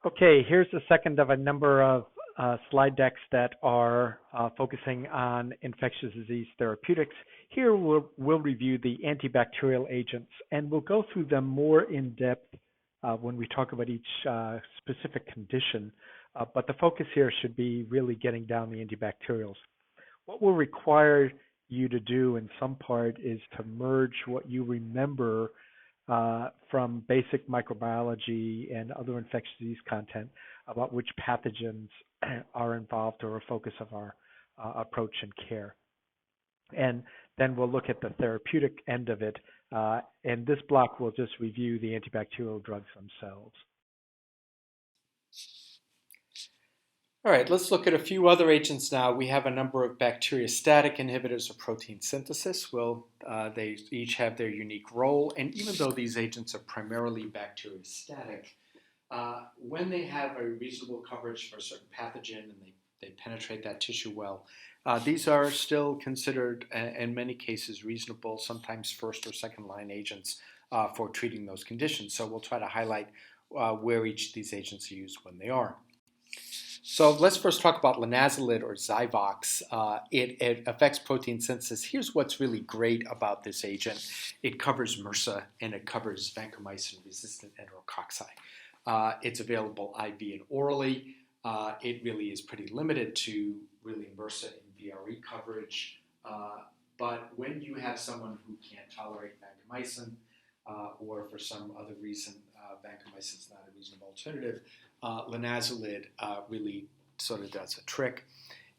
Okay, here's the second of a number of slide decks that are focusing on infectious disease therapeutics. Here we'll review the antibacterial agents, and we'll go through them more in depth when we talk about each specific condition. But the focus here should be really getting down the antibacterials. What will require you to do in some part is to merge what you remember from basic microbiology and other infectious disease content about which pathogens are involved or a focus of our approach and care. And then we'll look at the therapeutic end of it. And this block will just review the antibacterial drugs themselves. All right, let's look at a few other agents now. We have a number of bacteriostatic inhibitors of protein synthesis. Well, they each have their unique role, and even though these agents are primarily bacteriostatic, when they have a reasonable coverage for a certain pathogen and they penetrate that tissue well, these are still considered, in many cases, reasonable, sometimes first or second line agents for treating those conditions. So we'll try to highlight where each of these agents are used when they are. So let's first talk about linazolid or Zyvox. It affects protein synthesis. Here's what's really great about this agent. It covers MRSA and it covers vancomycin-resistant enterococci. It's available IV and orally. It really is pretty limited to really MRSA and VRE coverage. But when you have someone who can't tolerate vancomycin or for some other reason vancomycin is not a reasonable alternative, linazolid really sort of does a trick.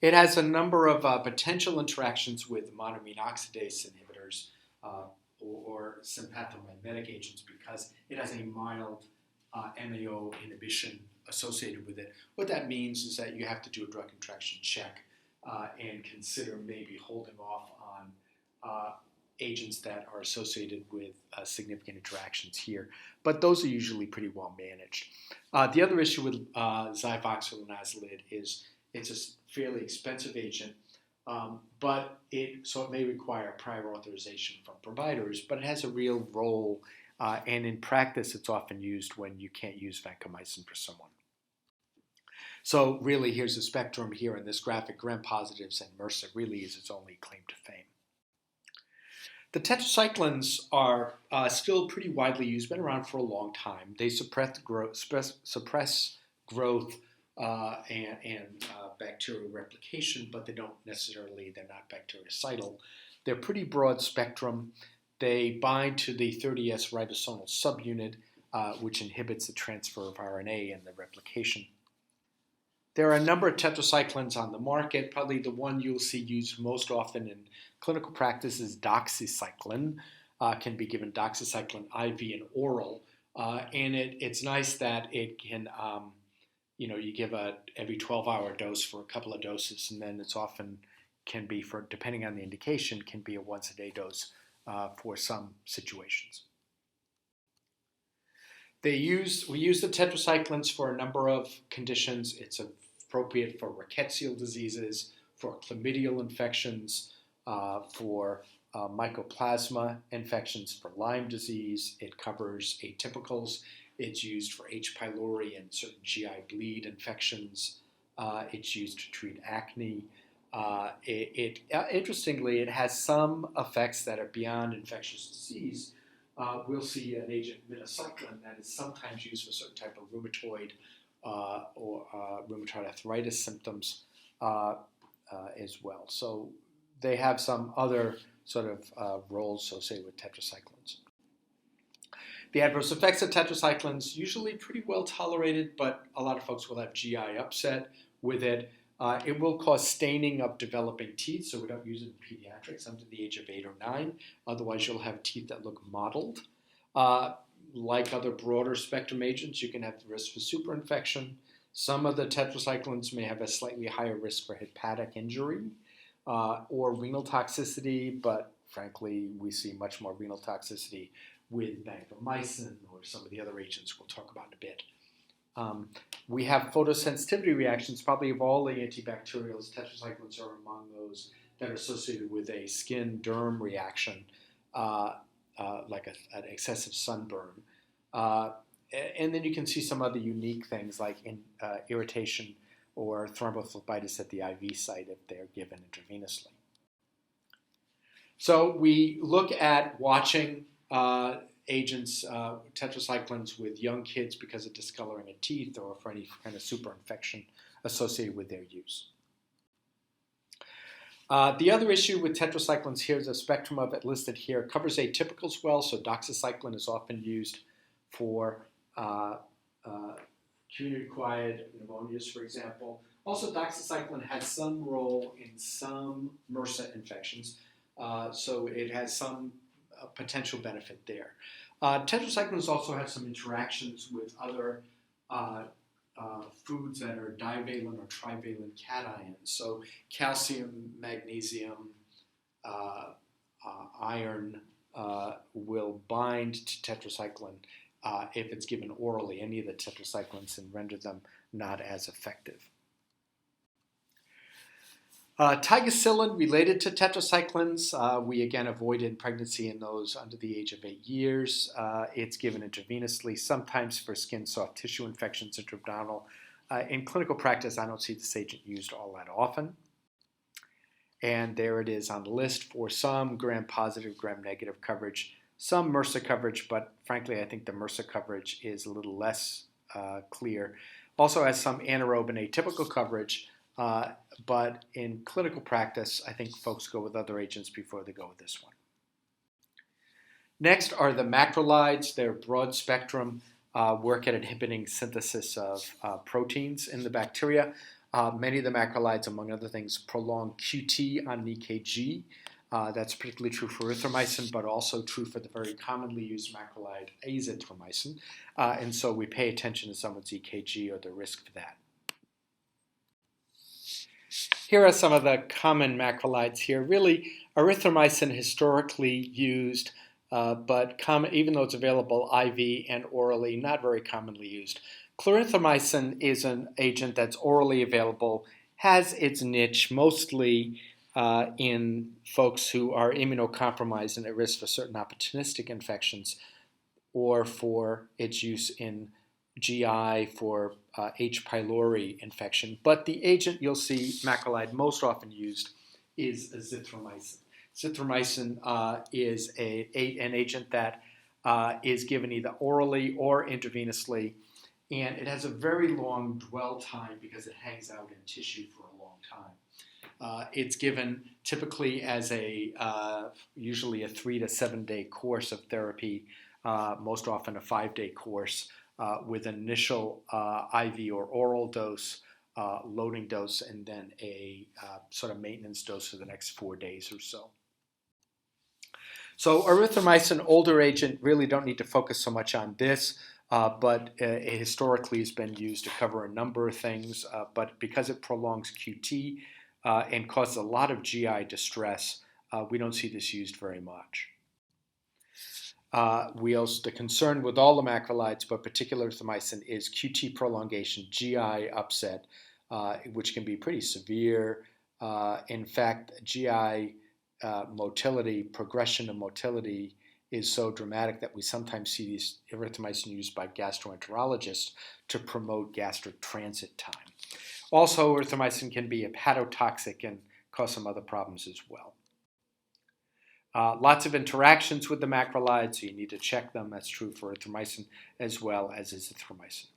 It has a number of potential interactions with monoamine oxidase inhibitors or sympathomimetic agents because it has a mild MAO inhibition associated with it. What that means is that you have to do a drug interaction check and consider maybe holding off on agents that are associated with significant interactions here. But those are usually pretty well managed. The other issue with Zyvox or linazolid is it's a fairly expensive agent, but it may require prior authorization from providers, but it has a real role, and in practice it's often used when you can't use vancomycin for someone. So really here's a spectrum here in this graphic. Gram-positives and MRSA really is its only claim to fame. The tetracyclines are still pretty widely used, been around for a long time. They suppress growth and bacterial replication, but they're not bactericidal. They're pretty broad spectrum. They bind to the 30S ribosomal subunit, which inhibits the transfer of RNA and the replication. There are a number of tetracyclines on the market. Probably the one you'll see used most often in clinical practice is doxycycline. Can be given doxycycline IV and oral. And it's nice that it can, you give a every 12-hour dose for a couple of doses, and then it's often can be, for depending on the indication, can be a once-a-day dose for some situations. We use the tetracyclines for a number of conditions. It's appropriate for rickettsial diseases, for chlamydial infections, for mycoplasma infections, for Lyme disease. It covers atypicals. It's used for H. pylori and certain GI bleed infections. It's used to treat acne. Interestingly, it has some effects that are beyond infectious disease. We'll see an agent, minocycline, that is sometimes used for certain type of rheumatoid or rheumatoid arthritis symptoms as well. So they have some other sort of roles associated with tetracyclines. The adverse effects of tetracyclines, usually pretty well tolerated, but a lot of folks will have GI upset with it. It will cause staining of developing teeth, so we don't use it in pediatrics under the age of 8 or 9. Otherwise, you'll have teeth that look mottled. Like other broader spectrum agents, you can have the risk for superinfection. Some of the tetracyclines may have a slightly higher risk for hepatic injury or renal toxicity, but frankly, we see much more renal toxicity with vancomycin or some of the other agents we'll talk about in a bit. We have photosensitivity reactions. Probably of all the antibacterials, tetracyclines are among those that are associated with a skin derm reaction, like an excessive sunburn. And then you can see some other unique things like irritation or thrombophlebitis at the IV site if they're given intravenously. So we look at watching agents, tetracyclines, with young kids because of discoloring of teeth or for any kind of superinfection associated with their use. The other issue with tetracyclines here is a spectrum of it listed here. It covers atypicals well, so doxycycline is often used for community-acquired pneumonias, for example. Also, doxycycline has some role in some MRSA infections, so it has some potential benefit there. Tetracyclines also have some interactions with other foods that are divalent or trivalent cations. So calcium, magnesium, iron will bind to tetracycline if it's given orally, any of the tetracyclines, and render them not as effective. Tigecycline related to tetracyclines, we again avoided pregnancy in those under the age of 8 years. It's given intravenously, sometimes for skin soft tissue infections, intra-abdominal. In clinical practice, I don't see this agent used all that often. And there it is on the list for some gram-positive, gram-negative coverage, some MRSA coverage, but frankly, I think the MRSA coverage is a little less clear. Also has some anaerobe and atypical coverage, but in clinical practice, I think folks go with other agents before they go with this one. Next are the macrolides. They're broad spectrum, work at inhibiting synthesis of proteins in the bacteria. Many of the macrolides, among other things, prolong QT on an EKG. That's particularly true for erythromycin, but also true for the very commonly used macrolide azithromycin. And so we pay attention to someone's EKG or the risk for that. Here are some of the common macrolides here. Really, erythromycin historically used, but even though it's available IV and orally, not very commonly used. Clarithromycin is an agent that's orally available, has its niche mostly in folks who are immunocompromised and at risk for certain opportunistic infections, or for its use in GI for H. pylori infection. But the agent you'll see macrolide most often used is azithromycin. Azithromycin is an agent that is given either orally or intravenously, and it has a very long dwell time because it hangs out in tissue for a long time. It's given typically as usually a 3 to 7 day course of therapy, most often a 5-day course with an initial IV or oral dose, loading dose, and then a sort of maintenance dose for the next 4 days or so. So erythromycin, older agent, really don't need to focus so much on this. But it historically has been used to cover a number of things, but because it prolongs QT and causes a lot of GI distress, we don't see this used very much. The concern with all the macrolides, but particularly erythromycin, is QT prolongation, GI upset, which can be pretty severe. In fact, GI motility, progression of motility, is so dramatic that we sometimes see these erythromycin used by gastroenterologists to promote gastric transit time. Also, erythromycin can be hepatotoxic and cause some other problems as well. Lots of interactions with the macrolides, so you need to check them. That's true for erythromycin as well as azithromycin.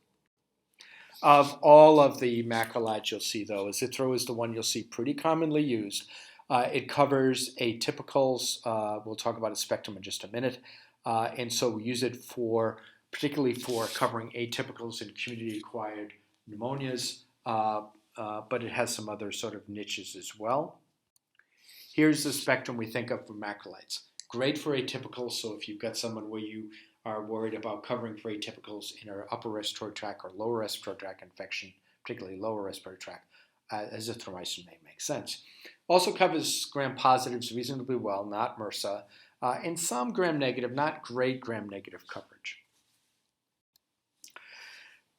Of all of the macrolides you'll see, though, azithro is the one you'll see pretty commonly used. It covers atypicals. We'll talk about a spectrum in just a minute. And so we use it particularly for covering atypicals in community-acquired pneumonias, but it has some other sort of niches as well. Here's the spectrum we think of for macrolides. Great for atypicals, so if you've got someone where you are worried about covering for atypicals in our upper respiratory tract or lower respiratory tract infection, particularly lower respiratory tract, azithromycin may make sense. Also covers gram-positives reasonably well, not MRSA, and some gram-negative, not great gram-negative coverage.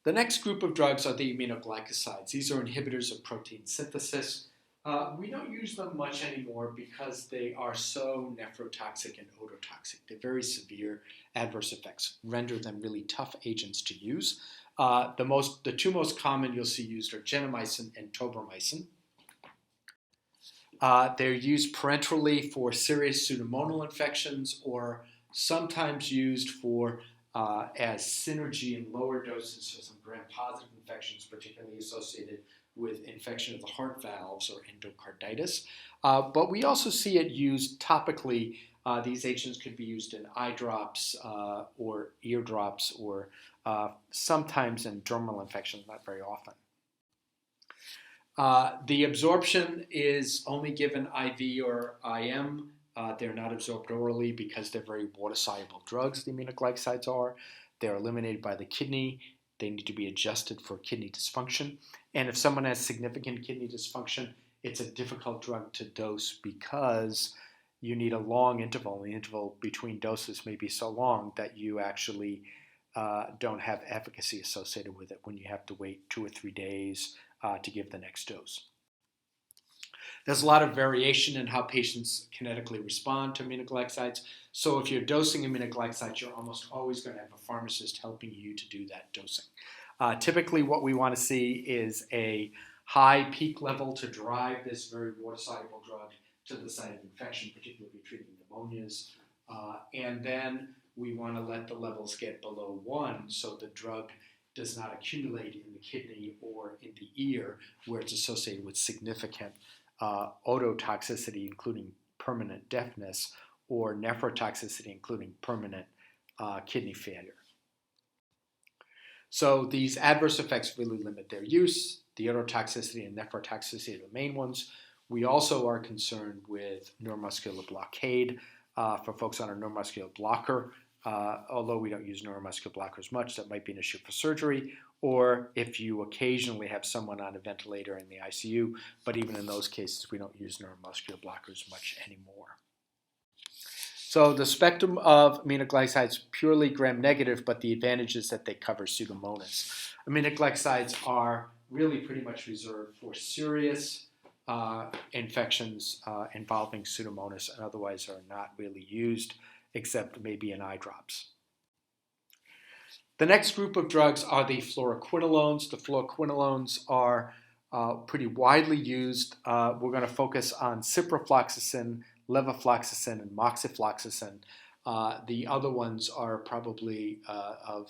The next group of drugs are the aminoglycosides. These are inhibitors of protein synthesis. We don't use them much anymore because they are so nephrotoxic and ototoxic. They're very severe adverse effects, render them really tough agents to use. The two most common you'll see used are gentamicin and tobramycin. They're used parenterally for serious pseudomonal infections or sometimes used for as synergy in lower doses for some gram-positive infections, particularly associated with infection of the heart valves or endocarditis. But we also see it used topically. These agents could be used in eye drops or ear drops or sometimes in dermal infections, not very often. The absorption is only given IV or IM. They're not absorbed orally because they're very water-soluble drugs, the aminoglycosides are. They're eliminated by the kidney. They need to be adjusted for kidney dysfunction. And if someone has significant kidney dysfunction, it's a difficult drug to dose because you need a long interval. The interval between doses may be so long that you actually don't have efficacy associated with it when you have to wait 2 or 3 days to give the next dose. There's a lot of variation in how patients kinetically respond to aminoglycosides. So if you're dosing aminoglycosides, you're almost always going to have a pharmacist helping you to do that dosing. Typically, what we want to see is a high peak level to drive this very water-soluble drug to the site of infection, particularly if you're treating pneumonias. And then we want to let the levels get below 1 so the drug does not accumulate in the kidney or in the ear where it's associated with significant ototoxicity, including permanent deafness, or nephrotoxicity, including permanent kidney failure. So these adverse effects really limit their use. The ototoxicity and nephrotoxicity are the main ones. We also are concerned with neuromuscular blockade for folks on a neuromuscular blocker. Although we don't use neuromuscular blockers much, that might be an issue for surgery, or if you occasionally have someone on a ventilator in the ICU, but even in those cases, we don't use neuromuscular blockers much anymore. So the spectrum of aminoglycosides purely gram-negative, but the advantage is that they cover Pseudomonas. Aminoglycosides are really pretty much reserved for serious infections involving Pseudomonas and otherwise are not really used except maybe in eye drops. The next group of drugs are the fluoroquinolones. The fluoroquinolones are pretty widely used. We're going to focus on ciprofloxacin, levofloxacin, and moxifloxacin. The other ones are probably of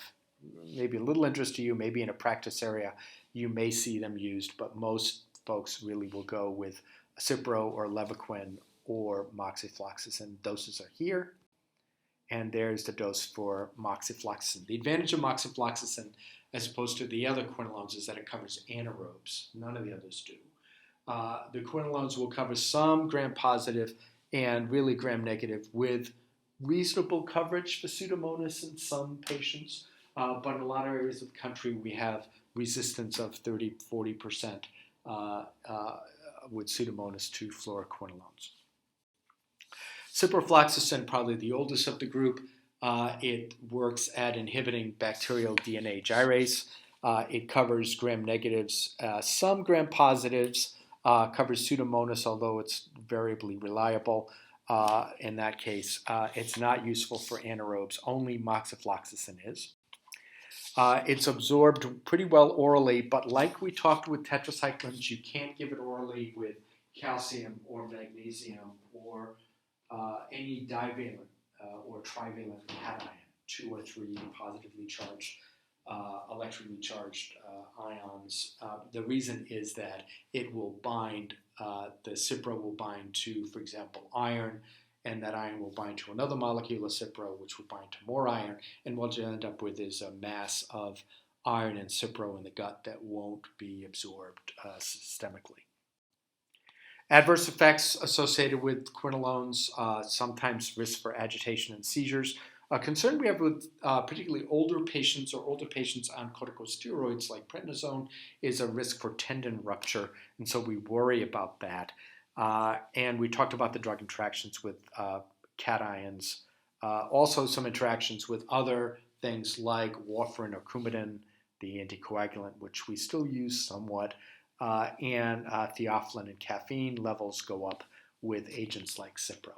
maybe a little interest to you, maybe in a practice area you may see them used, but most folks really will go with cipro or levaquin or moxifloxacin. Doses are here. And there's the dose for moxifloxacin. The advantage of moxifloxacin, as opposed to the other quinolones, is that it covers anaerobes. None of the others do. The quinolones will cover some gram-positive and really gram-negative with reasonable coverage for Pseudomonas in some patients. But in a lot of areas of the country, we have resistance of 30-40% with Pseudomonas to fluoroquinolones. Ciprofloxacin, probably the oldest of the group. It works at inhibiting bacterial DNA gyrase. It covers gram-negatives, some gram-positives, covers Pseudomonas, although it's variably reliable. In that case, it's not useful for anaerobes. Only moxifloxacin is. It's absorbed pretty well orally, but like we talked with tetracyclines, you can't give it orally with calcium or magnesium or any divalent or trivalent cation, 2 or 3 positively charged, electrically charged ions. The reason is that it will bind, the cipro will bind to, for example, iron, and that iron will bind to another molecule of cipro, which will bind to more iron, and what you end up with is a mass of iron and cipro in the gut that won't be absorbed systemically. Adverse effects associated with quinolones, sometimes risk for agitation and seizures. A concern we have with particularly older patients or older patients on corticosteroids like prednisone is a risk for tendon rupture, and so we worry about that. And we talked about the drug interactions with cations, also some interactions with other things like warfarin or Coumadin, the anticoagulant, which we still use somewhat, and theophylline and caffeine levels go up with agents like Cipro.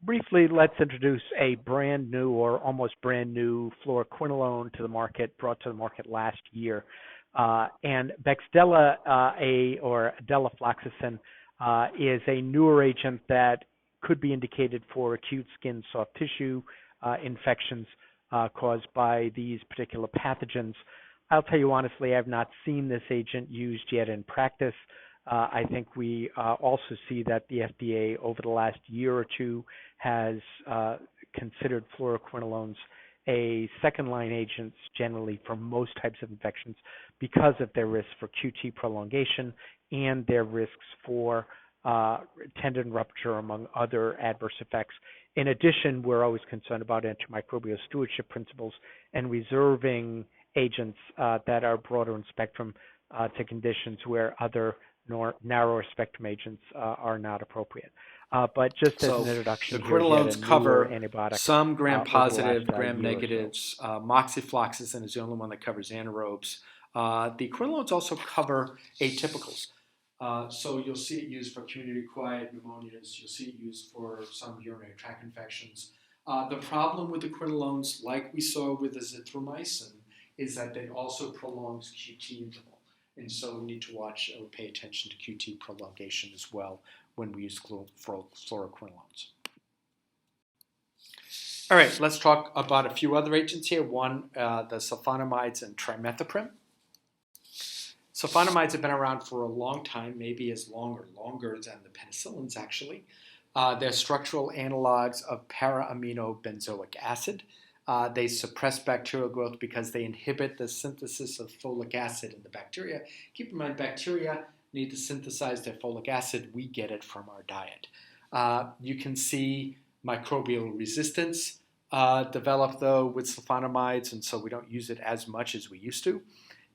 Briefly, let's introduce a brand new or almost brand new fluoroquinolone to the market, brought to the market last year. And Bexdela, or delafloxacin, is a newer agent that could be indicated for acute skin soft tissue infections caused by these particular pathogens. I'll tell you honestly, I've not seen this agent used yet in practice. I think we also see that the FDA over the last year or two has considered fluoroquinolones a second-line agents generally for most types of infections because of their risks for QT prolongation and their risks for tendon rupture, among other adverse effects. In addition, we're always concerned about antimicrobial stewardship principles and reserving agents that are broader in spectrum to conditions where other narrower spectrum agents are not appropriate. But just as an introduction, the here's yet a quinolones newer cover antibiotic some over the gram-positive, last gram-negatives. Moxifloxacin is the only one that covers anaerobes. The quinolones also cover atypicals. So you'll see it used for community-acquired pneumonias. You'll see it used for some urinary tract infections. The problem with the quinolones, like we saw with the azithromycin, is that it also prolongs QT interval. And so we need to watch or pay attention to QT prolongation as well when we use fluoroquinolones. All right, let's talk about a few other agents here. One, the sulfonamides and trimethoprim. Sulfonamides have been around for a long time, maybe as long or longer than the penicillins actually. They're structural analogs of para-aminobenzoic acid. They suppress bacterial growth because they inhibit the synthesis of folic acid in the bacteria. Keep in mind, bacteria need to synthesize their folic acid. We get it from our diet. You can see microbial resistance develop, though, with sulfonamides, and so we don't use it as much as we used to.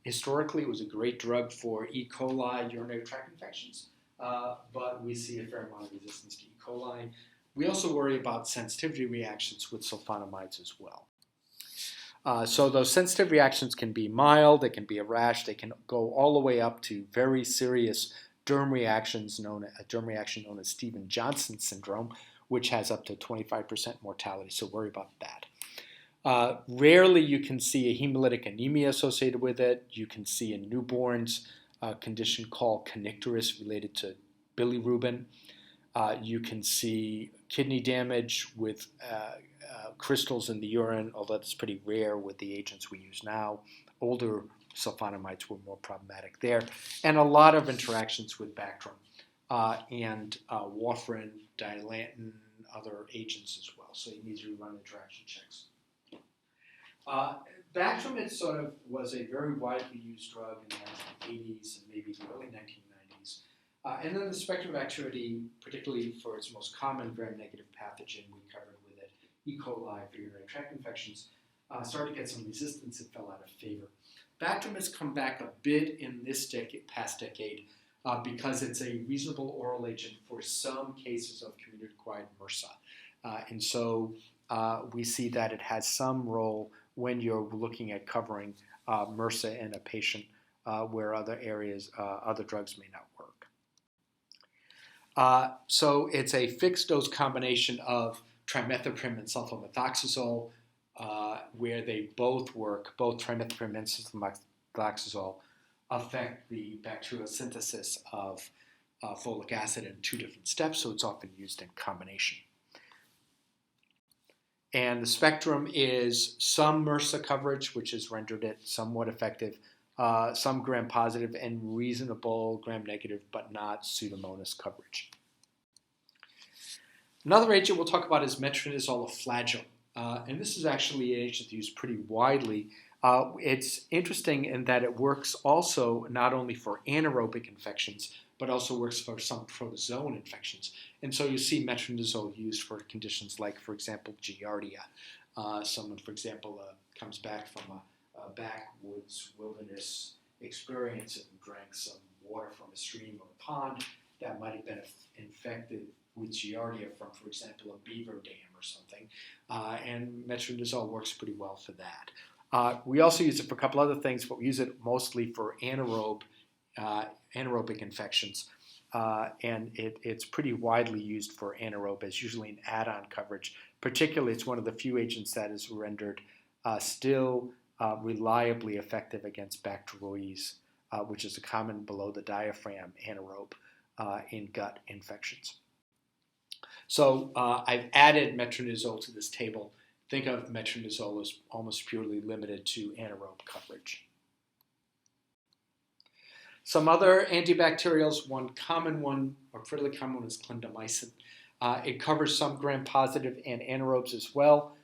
Historically, it was a great drug for E. coli urinary tract infections, but we see a fair amount of resistance to E. coli. We also worry about sensitivity reactions with sulfonamides as well. So those sensitive reactions can be mild, they can be a rash, they can go all the way up to very serious derm reactions, a derm reaction known as Stevens-Johnson syndrome, which has up to 25% mortality, so worry about that. Rarely you can see a hemolytic anemia associated with it. You can see in newborns a condition called kernicterus related to bilirubin. You can see kidney damage with crystals in the urine, although that's pretty rare with the agents we use now. Older sulfonamides were more problematic there. And a lot of interactions with Bactrim and warfarin, dilantin, other agents as well. So you need to run interaction checks. Bactrim was a very widely used drug in the 1980s and maybe the early 1990s. And then the spectrum of activity, particularly for its most common gram-negative pathogen we covered with it, E. coli for urinary tract infections, started to get some resistance and fell out of favor. Bactrim has come back a bit in this past decade because it's a reasonable oral agent for some cases of community-acquired MRSA. And so we see that it has some role when you're looking at covering MRSA in a patient where other drugs may not work. So it's a fixed dose combination of trimethoprim and sulfamethoxazole, where they both work. Both trimethoprim and sulfamethoxazole affect the bacterial synthesis of folic acid in two different steps, so it's often used in combination. And the spectrum is some MRSA coverage, which has rendered it somewhat effective, some gram-positive and reasonable gram-negative, but not Pseudomonas coverage. Another agent we'll talk about is metronidazole, a flagell. And this is actually an agent used pretty widely. It's interesting in that it works also not only for anaerobic infections, but also works for some protozoan infections. And so you see metronidazole used for conditions like, for example, giardia. Someone, for example, comes back from a backwoods wilderness experience and drank some water from a stream or a pond that might have been infected with Giardia from, for example, a beaver dam or something. And metronidazole works pretty well for that. We also use it for a couple other things, but we use it mostly for anaerobic infections. And it's pretty widely used for anaerobe as usually an add-on coverage. Particularly, it's one of the few agents that is rendered still reliably effective against Bacteroides, which is a common below the diaphragm anaerobe in gut infections. So I've added metronidazole to this table. Think of metronidazole as almost purely limited to anaerobe coverage. Some other antibacterials, one common one, or fairly common one, is clindamycin. It covers some gram-positive and anaerobes as well.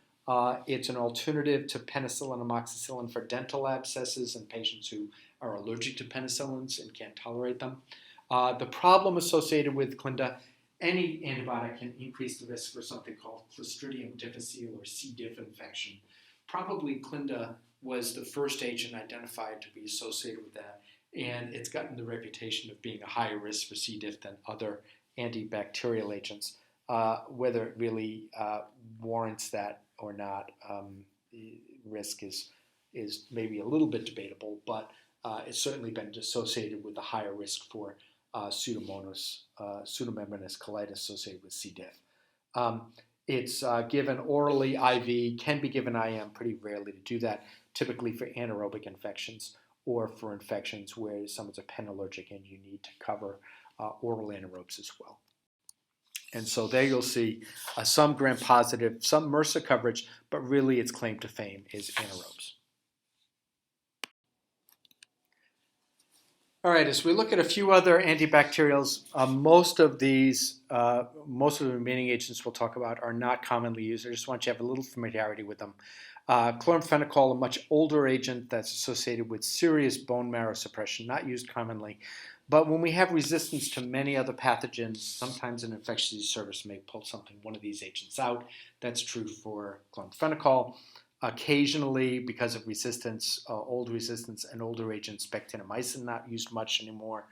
It's an alternative to penicillin and amoxicillin for dental abscesses in patients who are allergic to penicillins and can't tolerate them. The problem associated with clinda, any antibiotic can increase the risk for something called Clostridium difficile or C. diff infection. Probably clinda was the first agent identified to be associated with that, and it's gotten the reputation of being a higher risk for C. diff than other antibacterial agents. Whether it really warrants that or not, risk is maybe a little bit debatable, but it's certainly been associated with a higher risk for pseudomembranous colitis associated with C. diff. It's given orally, IV, can be given IM, pretty rarely to do that, typically for anaerobic infections or for infections where someone's a pen allergic and you need to cover oral anaerobes as well. And so there you'll see some gram-positive, some MRSA coverage, but really its claim to fame is anaerobes. All right, as we look at a few other antibacterials, most of the remaining agents we'll talk about are not commonly used. I just want you to have a little familiarity with them. Chloramphenicol, a much older agent that's associated with serious bone marrow suppression, not used commonly. But when we have resistance to many other pathogens, sometimes an infectious disease service may pull one of these agents out. That's true for chloramphenicol. Occasionally, because of resistance, old resistance and older agents, bectinomycin not used much anymore.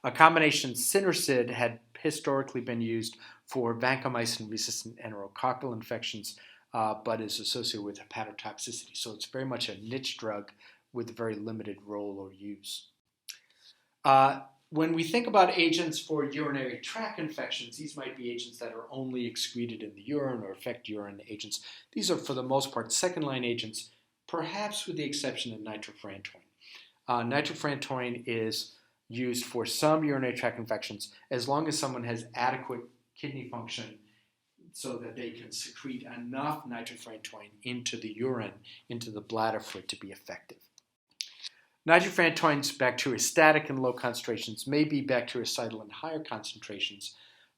A combination Synarcid had historically been used for vancomycin-resistant enterococcal infections, but is associated with hepatotoxicity. So it's very much a niche drug with very limited role or use. When we think about agents for urinary tract infections, these might be agents that are only excreted in the urine or affect urine agents. These are, for the most part, second-line agents, perhaps with the exception of nitrofurantoin. Nitrofurantoin is used for some urinary tract infections as long as someone has adequate kidney function so that they can secrete enough nitrofurantoin into the urine, into the bladder for it to be effective. Nitrofurantoin's bacteriostatic in low concentrations, may be bactericidal in higher concentrations.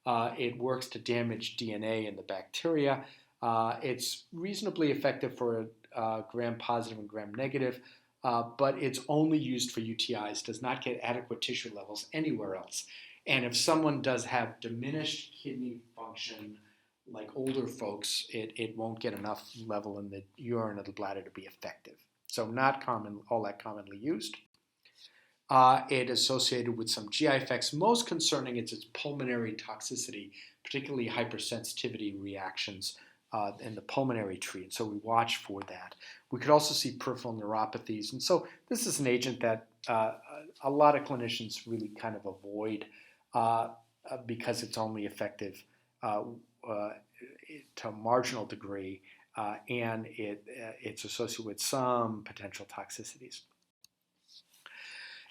It works to damage DNA in the bacteria. It's reasonably effective for gram-positive and gram-negative, but it's only used for UTIs, does not get adequate tissue levels anywhere else. And if someone does have diminished kidney function, like older folks, it won't get enough level in the urine of the bladder to be effective. So not all that commonly used. It is associated with some GI effects. Most concerning is its pulmonary toxicity, particularly hypersensitivity reactions in the pulmonary tree. And so we watch for that. We could also see peripheral neuropathies. And so this is an agent that a lot of clinicians really kind of avoid because it's only effective to a marginal degree. And it's associated with some potential toxicities.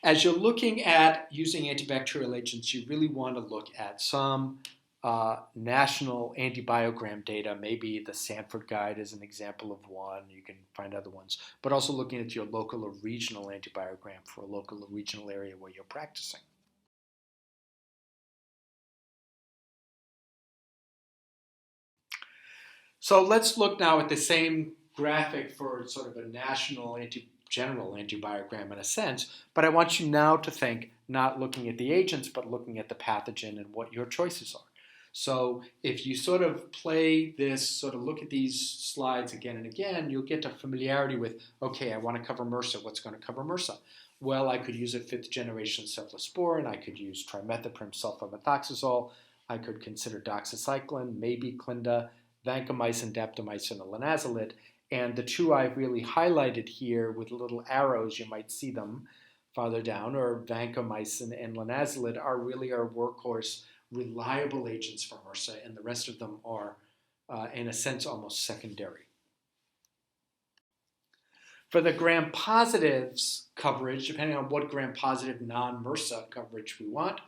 As you're looking at using antibacterial agents, you really want to look at some national antibiogram data. Maybe the Sanford Guide is an example of one. You can find other ones. But also looking at your local or regional antibiogram for a local or regional area where you're practicing. So let's look now at the same graphic for sort of a national general antibiogram in a sense, but I want you now to think not looking at the agents, but looking at the pathogen and what your choices are. So if you sort of play this, sort of look at these slides again and again, you'll get to familiarity with, okay, I want to cover MRSA. What's going to cover MRSA? Well, I could use a fifth generation cephalosporin. I could use trimethoprim sulfamethoxazole. I could consider doxycycline, maybe Clinda, vancomycin, daptomycin, or linezolid. And the two I've really highlighted here with little arrows, you might see them farther down, or vancomycin and linezolid are really our workhorse, reliable agents for MRSA, and the rest of them are, in a sense, almost secondary. For the gram-positives coverage, depending on what gram-positive non-MRSA coverage we want,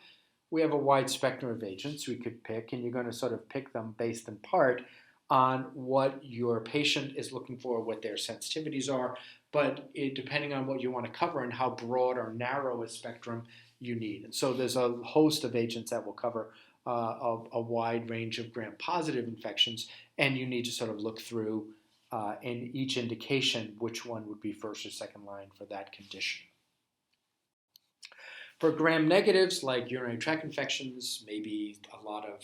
we have a wide spectrum of agents we could pick, and you're going to sort of pick them based in part on what your patient is looking for, what their sensitivities are, but depending on what you want to cover and how broad or narrow a spectrum you need. And so there's a host of agents that will cover a wide range of gram-positive infections, and you need to sort of look through in each indication which one would be first or second line for that condition. For gram-negatives, like urinary tract infections, maybe a lot of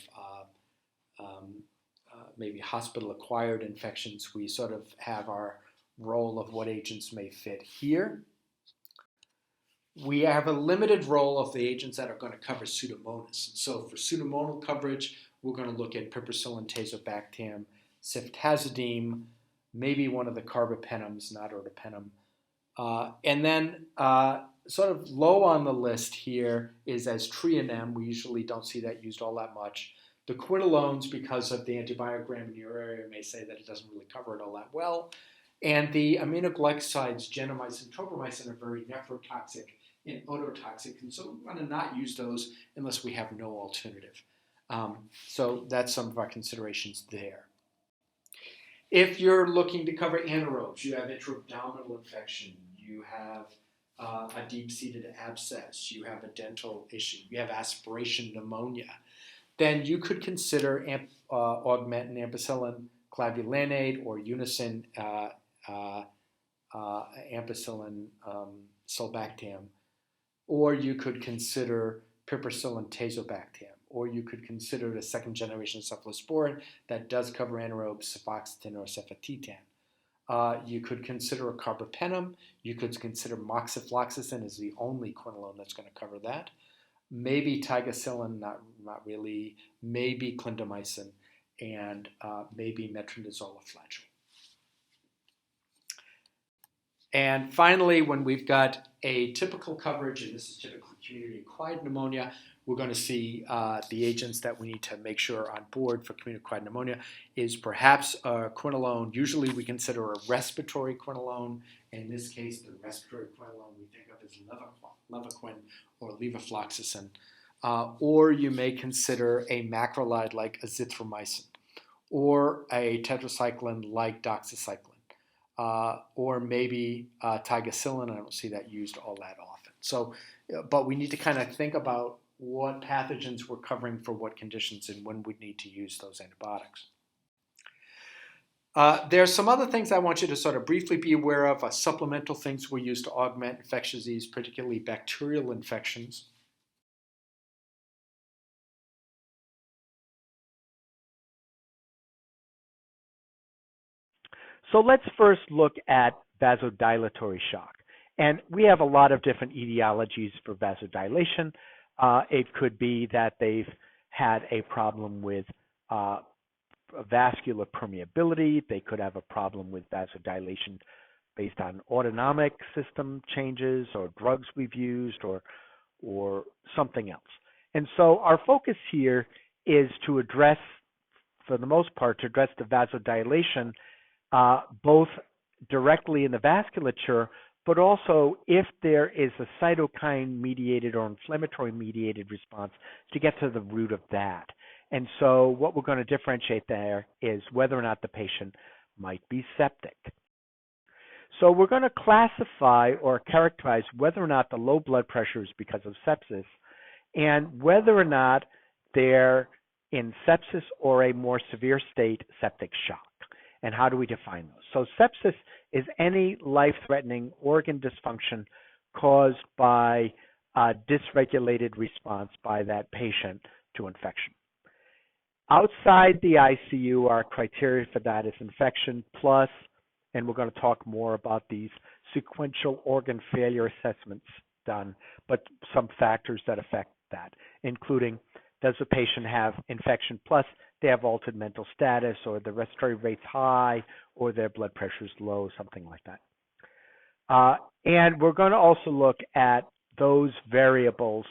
maybe hospital-acquired infections, we sort of have our role of what agents may fit here. We have a limited role of the agents that are going to cover Pseudomonas. So for Pseudomonal coverage, we're going to look at piperacillin, tazobactam, ceftazidime, maybe one of the carbapenems, not ertapenem. And then sort of low on the list here is aztreonam. We usually don't see that used all that much. The quinolones, because of the antibiogram in your area, may say that it doesn't really cover it all that well. And the aminoglycosides, genomycin, tropomycin, are very nephrotoxic and ototoxic, and so we want to not use those unless we have no alternative. So that's some of our considerations there. If you're looking to cover anaerobes, you have intra-abdominal infection, you have a deep-seated abscess, you have a dental issue, you have aspiration pneumonia, then you could consider augmentin ampicillin clavulanate or unicin ampicillin sulbactam, or you could consider piperacillin tazobactam, or you could consider the second generation cephalosporin that does cover anaerobes, cefoxitin or cefotetan. You could consider a carbapenem. You could consider moxifloxacin as the only quinolone that's going to cover that. Maybe tigecycline, not really. Maybe clindamycin, and maybe metronidazole or flagyl. And finally, when we've got a typical coverage, and this is typically community-acquired pneumonia, we're going to see the agents that we need to make sure are on board for community-acquired pneumonia is perhaps a quinolone. Usually we consider a respiratory quinolone. In this case, the respiratory quinolone we think of as levaquin or levofloxacin. Or you may consider a macrolide like azithromycin, or a tetracycline like doxycycline. Or maybe tigecycline. I don't see that used all that often. So, but we need to kind of think about what pathogens we're covering for what conditions and when we need to use those antibiotics. There are some other things I want you to sort of briefly be aware of, supplemental things we use to augment infectious disease, particularly bacterial infections. So let's first look at vasodilatory shock. And we have a lot of different etiologies for vasodilation. It could be that they've had a problem with vascular permeability. They could have a problem with vasodilation based on autonomic system changes or drugs we've used or something else. And so our focus here is to address, for the most part, to address the vasodilation both directly in the vasculature, but also if there is a cytokine-mediated or inflammatory-mediated response to get to the root of that. And so what we're going to differentiate there is whether or not the patient might be septic. So we're going to classify or characterize whether or not the low blood pressure is because of sepsis and whether or not they're in sepsis or a more severe state, septic shock. And how do we define those? So sepsis is any life-threatening organ dysfunction caused by a dysregulated response by that patient to infection. Outside the ICU, our criteria for that is infection plus, and we're going to talk more about these sequential organ failure assessments done, but some factors that affect that, including does the patient have infection plus they have altered mental status, or the respiratory rate's high, or their blood pressure's low, something like that. And we're going to also look at those variables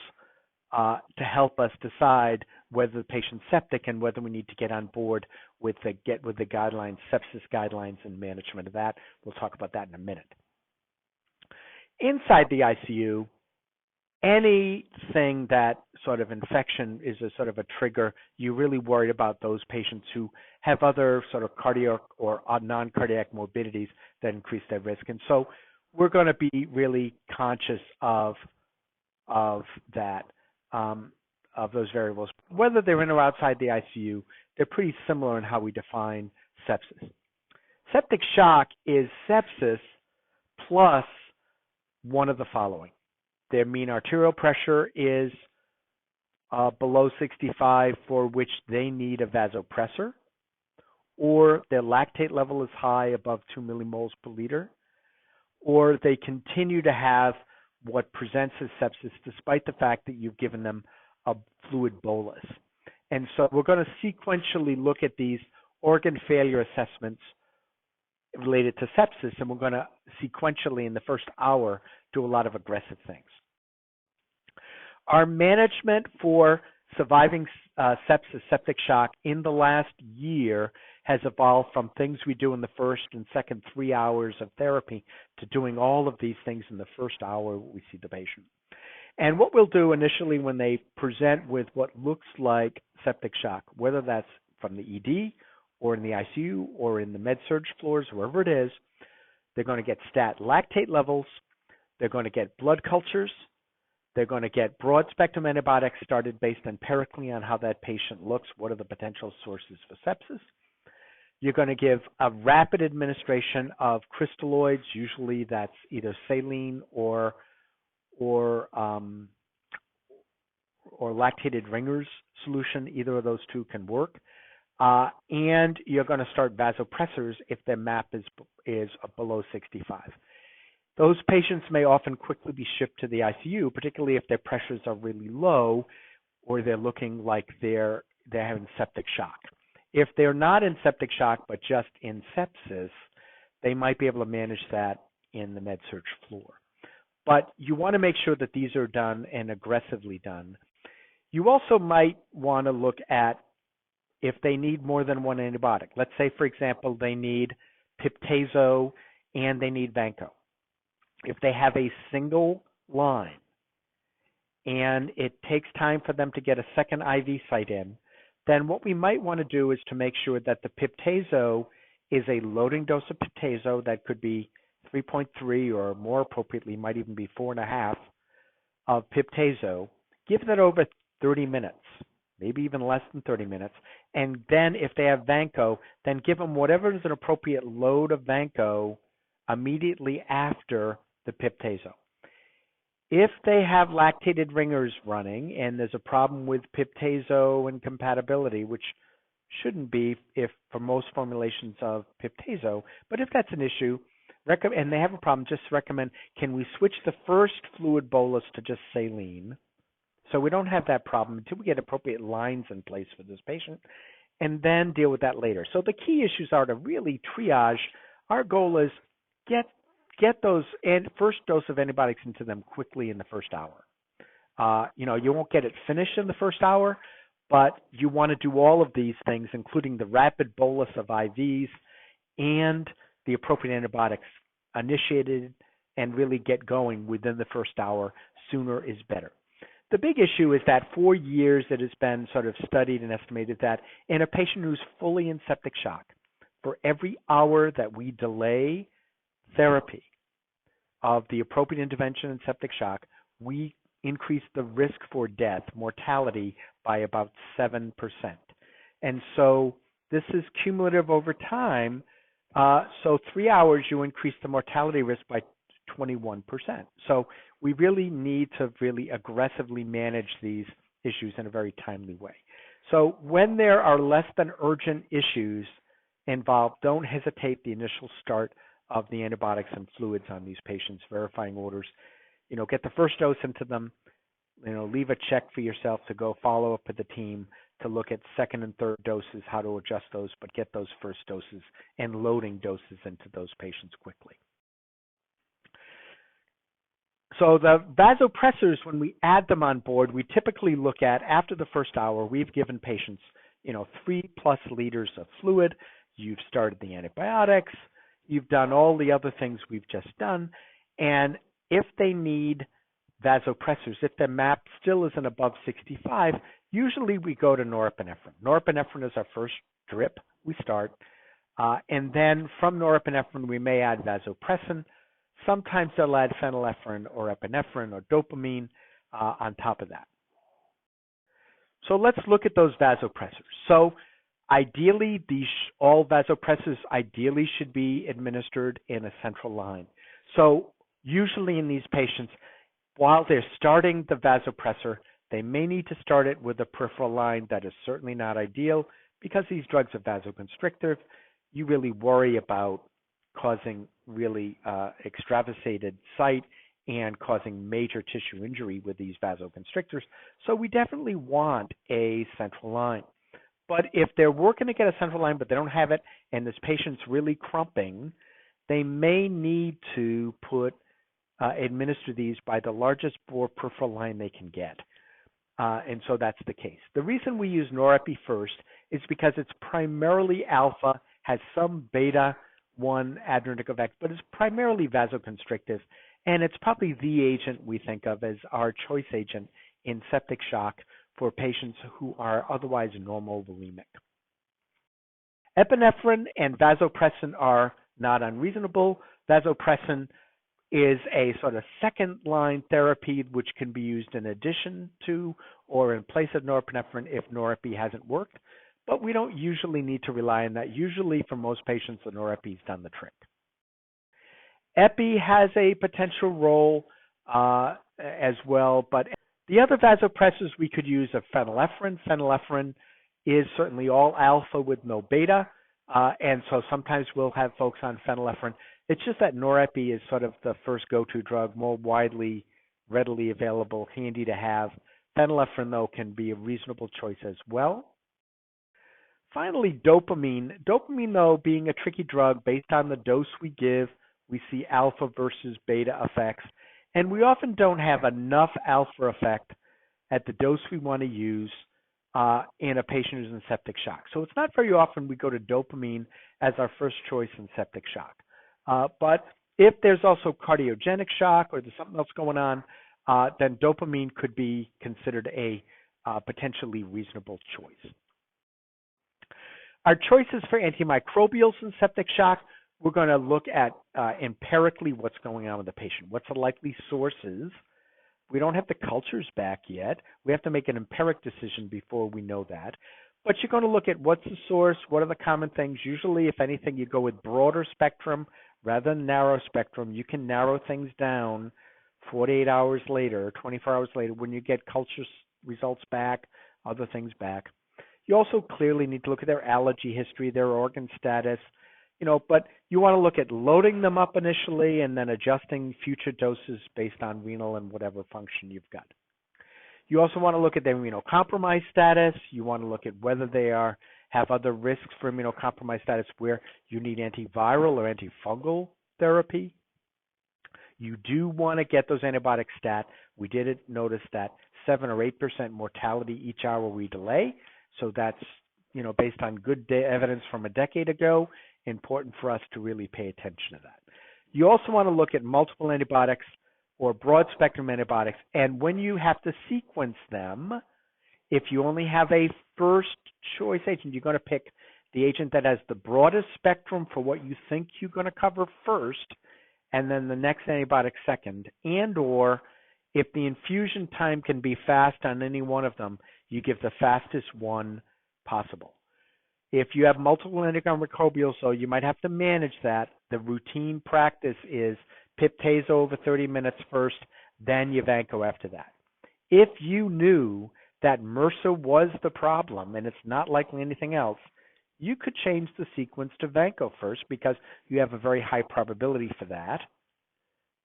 to help us decide whether the patient's septic and whether we need to get on board with the guidelines, sepsis guidelines, and management of that. We'll talk about that in a minute. Inside the ICU, anything that sort of infection is a sort of a trigger, you're really worried about those patients who have other sort of cardiac or non-cardiac morbidities that increase their risk. And so we're going to be really conscious of that, of those variables. Whether they're in or outside the ICU, they're pretty similar in how we define sepsis. Septic shock is sepsis plus one of the following. Their mean arterial pressure is below 65, for which they need a vasopressor, or their lactate level is high, above 2 millimoles per liter, or they continue to have what presents as sepsis despite the fact that you've given them a fluid bolus. And so we're going to sequentially look at these organ failure assessments related to sepsis, and we're going to sequentially in the first hour do a lot of aggressive things. Our management for surviving sepsis, septic shock in the last year has evolved from things we do in the first and second 3 hours of therapy to doing all of these things in the first hour we see the patient. And what we'll do initially when they present with what looks like septic shock, whether that's from the ED or in the ICU or in the med-surg floors, wherever it is, they're going to get stat lactate levels, they're going to get blood cultures, they're going to get broad-spectrum antibiotics started based empirically on how that patient looks, what are the potential sources for sepsis. You're going to give a rapid administration of crystalloids, usually that's either saline or lactated ringers solution. Either of those two can work. And you're going to start vasopressors if their MAP is below 65. Those patients may often quickly be shipped to the ICU, particularly if their pressures are really low or they're looking like they're having septic shock. If they're not in septic shock but just in sepsis, they might be able to manage that in the med-surg floor. But you want to make sure that these are done and aggressively done. You also might want to look at if they need more than one antibiotic. Let's say, for example, they need Piptazo and they need Vanco. If they have a single line and it takes time for them to get a second IV site in, then what we might want to do is to make sure that the Piptazo is a loading dose of Piptazo that could be 3.3 or more appropriately, might even be 4.5 of Piptazo. Give that over 30 minutes, maybe even less than 30 minutes. And then if they have Vanco, then give them whatever is an appropriate load of Vanco immediately after the Piptazo. If they have lactated ringers running and there's a problem with Piptazo and compatibility, which shouldn't be if for most formulations of Piptazo, but if that's an issue, and they have a problem, just recommend, can we switch the first fluid bolus to just saline? So we don't have that problem until we get appropriate lines in place for this patient, and then deal with that later. So the key issues are to really triage. Our goal is get those first dose of antibiotics into them quickly in the first hour. You won't get it finished in the first hour, but you want to do all of these things, including the rapid bolus of IVs and the appropriate antibiotics initiated and really get going within the first hour. Sooner is better. The big issue is that for years it has been sort of studied and estimated that in a patient who's fully in septic shock, for every hour that we delay therapy of the appropriate intervention in septic shock, we increase the risk for death, mortality, by about 7%. And so this is cumulative over time. So 3 hours, you increase the mortality risk by 21%. So we really need to really aggressively manage these issues in a very timely way. So when there are less than urgent issues involved, don't hesitate the initial start of the antibiotics and fluids on these patients, verifying orders. Get the first dose into them, leave a check for yourself to go follow up with the team to look at second and third doses, how to adjust those, but get those first doses and loading doses into those patients quickly. So the vasopressors, when we add them on board, we typically look at after the first hour, we've given patients, 3+ liters of fluid. You've started the antibiotics. You've done all the other things we've just done. And if they need vasopressors, if their MAP still isn't above 65, usually we go to norepinephrine. Norepinephrine is our first drip we start. And then from norepinephrine, we may add vasopressin. Sometimes they'll add phenylephrine or epinephrine or dopamine on top of that. So let's look at those vasopressors. So ideally, all vasopressors ideally should be administered in a central line. So usually in these patients, while they're starting the vasopressor, they may need to start it with a peripheral line. That is certainly not ideal because these drugs are vasoconstrictive. You really worry about causing really extravasated site and causing major tissue injury with these vasoconstrictors. So we definitely want a central line. But if they're working to get a central line but they don't have it and this patient's really crumping, they may need to administer these by the largest bore peripheral line they can get. And so that's the case. The reason we use norepi first is because it's primarily alpha, has some beta-1 adrenergic effect, but it's primarily vasoconstrictive. And it's probably the agent we think of as our choice agent in septic shock for patients who are otherwise normal bulimic. Epinephrine and vasopressin are not unreasonable. Vasopressin is a sort of second-line therapy which can be used in addition to or in place of norepinephrine if norepi hasn't worked. But we don't usually need to rely on that. Usually for most patients, the norepi's done the trick. Epi has a potential role as well, but the other vasopressors we could use are phenylephrine. Phenylephrine is certainly all alpha with no beta, and so sometimes we'll have folks on phenylephrine. It's just that norepi is sort of the first go-to drug, more widely, readily available, handy to have. Phenylephrine, though, can be a reasonable choice as well. Finally, dopamine. Dopamine, though, being a tricky drug based on the dose we give, we see alpha versus beta effects, and we often don't have enough alpha effect at the dose we want to use in a patient who's in septic shock. So it's not very often we go to dopamine as our first choice in septic shock. But if there's also cardiogenic shock or there's something else going on, then dopamine could be considered a potentially reasonable choice. Our choices for antimicrobials in septic shock, we're going to look at empirically what's going on with the patient. What's the likely sources? We don't have the cultures back yet. We have to make an empiric decision before we know that. But you're going to look at what's the source, what are the common things. Usually, if anything, you go with broader spectrum rather than narrow spectrum. You can narrow things down 48 hours later, 24 hours later, when you get culture results back, other things back. You also clearly need to look at their allergy history, their organ status, but you want to look at loading them up initially and then adjusting future doses based on renal and whatever function you've got. You also want to look at their immunocompromised status. You want to look at whether they have other risks for immunocompromised status where you need antiviral or antifungal therapy. You do want to get those antibiotic stat. We did notice that 7 or 8% mortality each hour we delay. So that's, based on good evidence from a decade ago, important for us to really pay attention to that. You also want to look at multiple antibiotics or broad spectrum antibiotics. And when you have to sequence them, if you only have a first choice agent, you're going to pick the agent that has the broadest spectrum for what you think you're going to cover first, and then the next antibiotic second, and or if the infusion time can be fast on any one of them, you give the fastest one possible. If you have multiple antimicrobials, so you might have to manage that. The routine practice is pip-tazo over 30 minutes first, then you vanco after that. If you knew that MRSA was the problem and it's not likely anything else, you could change the sequence to vanco first because you have a very high probability for that.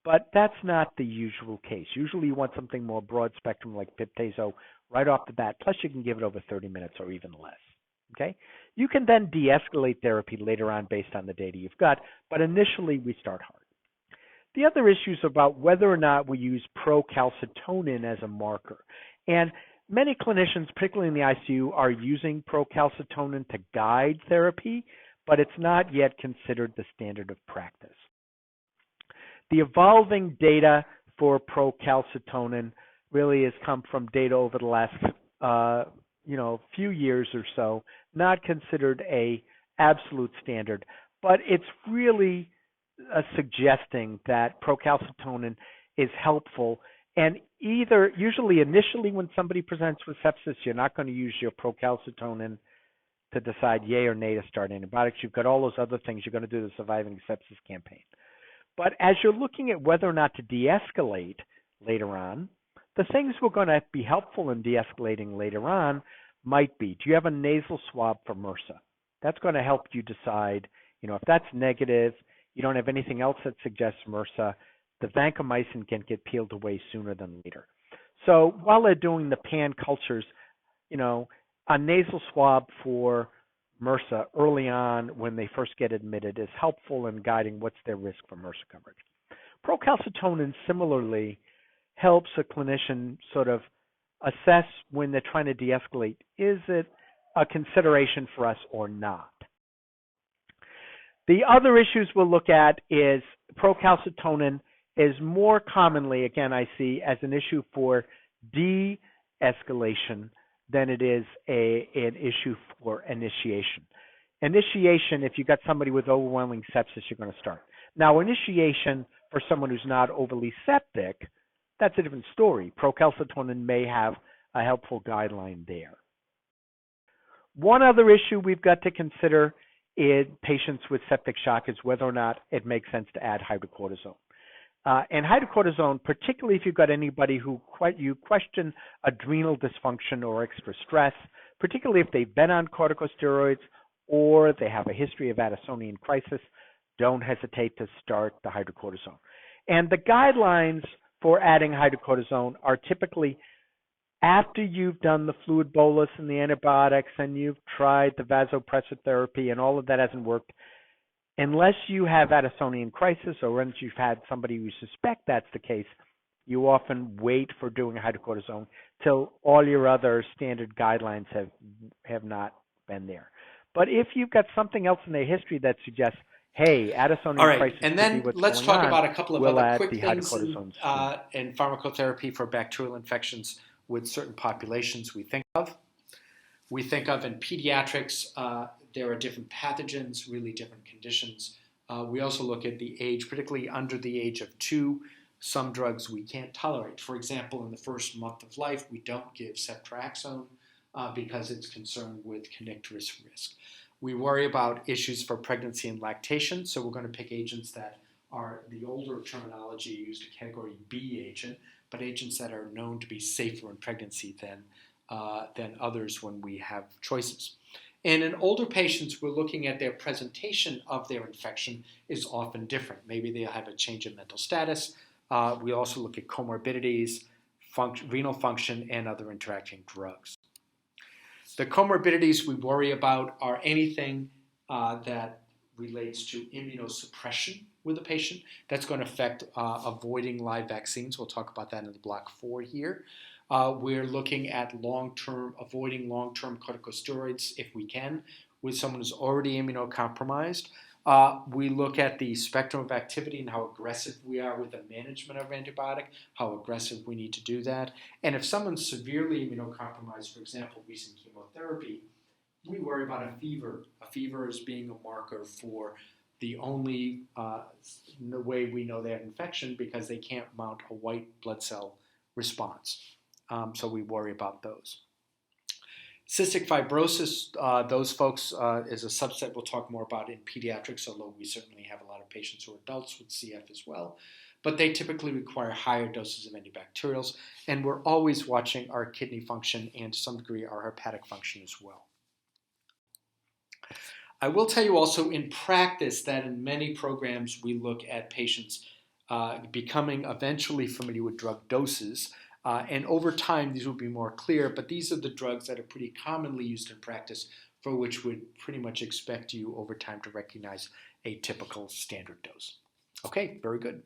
But that's not the usual case. Usually you want something more broad spectrum like piptazo right off the bat, plus you can give it over 30 minutes or even less. Okay? You can then de-escalate therapy later on based on the data you've got, but initially we start hard. The other issue is about whether or not we use procalcitonin as a marker. And many clinicians, particularly in the ICU, are using procalcitonin to guide therapy, but it's not yet considered the standard of practice. The evolving data for procalcitonin really has come from data over the last few years or so, not considered a absolute standard, but it's really suggesting that procalcitonin is helpful. And usually initially when somebody presents with sepsis, you're not going to use your procalcitonin to decide yay or nay to start antibiotics. You've got all those other things you're going to do the Surviving Sepsis campaign. But as you're looking at whether or not to de-escalate later on, the things we're going to be helpful in de-escalating later on might be, do you have a nasal swab for MRSA? That's going to help you decide, if that's negative, you don't have anything else that suggests MRSA, the vancomycin can get peeled away sooner than later. So while they're doing the pan cultures, a nasal swab for MRSA early on when they first get admitted is helpful in guiding what's their risk for MRSA coverage. Procalcitonin similarly helps a clinician sort of assess when they're trying to de-escalate, is it a consideration for us or not? The other issues we'll look at is procalcitonin is more commonly, again, I see as an issue for de-escalation than it is an issue for initiation. Initiation, if you've got somebody with overwhelming sepsis, you're going to start. Now, initiation for someone who's not overly septic, that's a different story. Procalcitonin may have a helpful guideline there. One other issue we've got to consider in patients with septic shock is whether or not it makes sense to add hydrocortisone. And hydrocortisone, particularly if you've got anybody who you question adrenal dysfunction or extra stress, particularly if they've been on corticosteroids or they have a history of Addisonian crisis, don't hesitate to start the hydrocortisone. And the guidelines for adding hydrocortisone are typically after you've done the fluid bolus and the antibiotics and you've tried the vasopressor therapy and all of that hasn't worked, unless you have Addisonian crisis or unless you've had somebody who suspect that's the case, you often wait for doing hydrocortisone till all your other standard guidelines have not been there. But if you've got something else in their history that suggests, hey, Addisonian crisis and could be then what's let's going talk on, about a couple of we'll other add quick the things hydrocortisone in pharmacotherapy for bacterial infections with certain populations we think of. We think of in pediatrics, there are different pathogens, really different conditions. We also look at the age, particularly under the age of 2. Some drugs we can't tolerate. For example, in the first month of life, we don't give ceftriaxone because it's concerned with kernicterus risk. We worry about issues for pregnancy and lactation, so we're going to pick agents that are the older terminology used a category B agent, but agents that are known to be safer in pregnancy than others when we have choices. And in older patients, we're looking at their presentation of their infection is often different. Maybe they'll have a change in mental status. We also look at comorbidities, renal function, and other interacting drugs. The comorbidities we worry about are anything that relates to immunosuppression with a patient. That's going to affect avoiding live vaccines. We'll talk about that in the block 4 here. We're looking at avoiding long-term corticosteroids if we can with someone who's already immunocompromised. We look at the spectrum of activity and how aggressive we are with the management of antibiotic, how aggressive we need to do that. And if someone's severely immunocompromised, for example, recent chemotherapy, we worry about a fever. A fever is being a marker for the only way we know they have infection because they can't mount a white blood cell response. So we worry about those. Cystic fibrosis, those folks is a subset we'll talk more about in pediatrics, although we certainly have a lot of patients who are adults with CF as well. But they typically require higher doses of antibacterials, and we're always watching our kidney function and to some degree our hepatic function as well. I will tell you also in practice that in many programs we look at patients becoming eventually familiar with drug doses. And over time, these will be more clear, but these are the drugs that are pretty commonly used in practice for which we'd pretty much expect you over time to recognize a typical standard dose. Okay, very good.